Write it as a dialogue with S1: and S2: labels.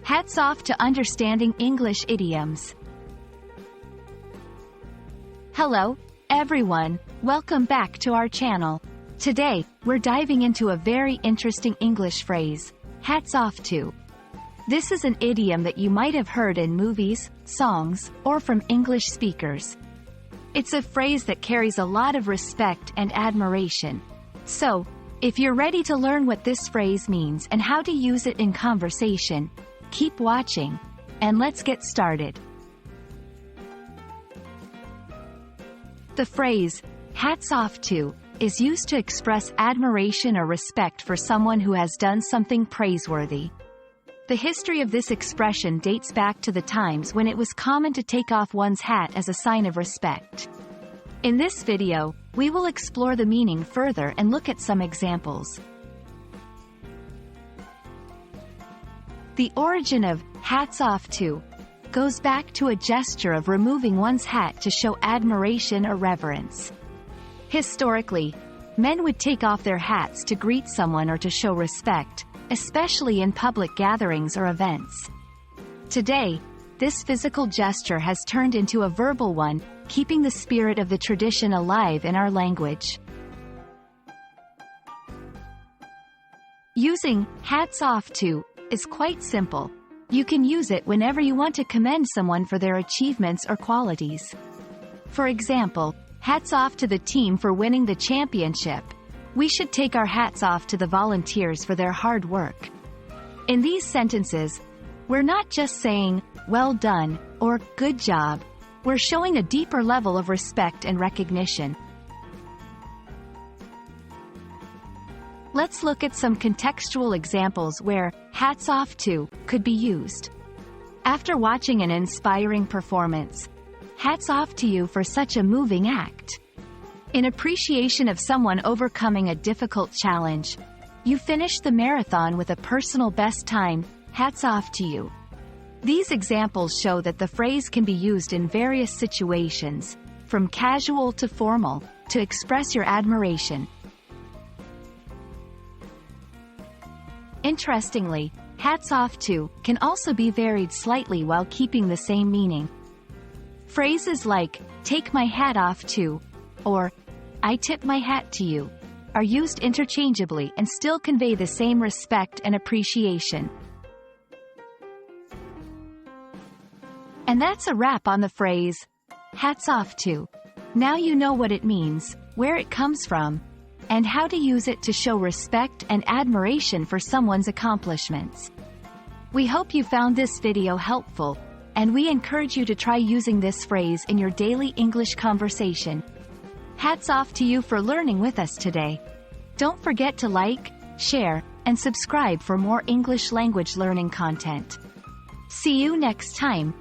S1: Hats off to Understanding English Idioms. Hello, everyone. Welcome back to our channel. Today, we're diving into a very interesting English phrase, hats off to. This is an idiom that you might have heard in movies, songs, or from English speakers. It's a phrase that carries a lot of respect and admiration. So, if you're ready to learn what this phrase means and how to use it in conversation, keep watching, and let's get started. The phrase, hats off to, is used to express admiration or respect for someone who has done something praiseworthy. The history of this expression dates back to the times when it was common to take off one's hat as a sign of respect. In this video, we will explore the meaning further and look at some examples. The origin of hats off to goes back to a gesture of removing one's hat to show admiration or reverence. Historically, men would take off their hats to greet someone or to show respect, especially in public gatherings or events. Today, this physical gesture has turned into a verbal one, keeping the spirit of the tradition alive in our language. Using hats off to is quite simple. You can use it whenever you want to commend someone for their achievements or qualities. For example, hats off to the team for winning the championship. We should take our hats off to the volunteers for their hard work. In these sentences, we're not just saying, well done, or good job. We're showing a deeper level of respect and recognition. Let's look at some contextual examples where hats off to could be used. After watching an inspiring performance, hats off to you for such a moving act. In appreciation of someone overcoming a difficult challenge, you finished the marathon with a personal best time, hats off to you. These examples show that the phrase can be used in various situations, from casual to formal, to express your admiration. Interestingly, hats off to can also be varied slightly while keeping the same meaning. Phrases like, take my hat off to, or I tip my hat to you, are used interchangeably and still convey the same respect and appreciation. And that's a wrap on the phrase, hats off to. Now you know what it means, where it comes from, and how to use it to show respect and admiration for someone's accomplishments. We hope you found this video helpful, and we encourage you to try using this phrase in your daily English conversation. Hats off to you for learning with us today. Don't forget to like, share, and subscribe for more English language learning content. See you next time.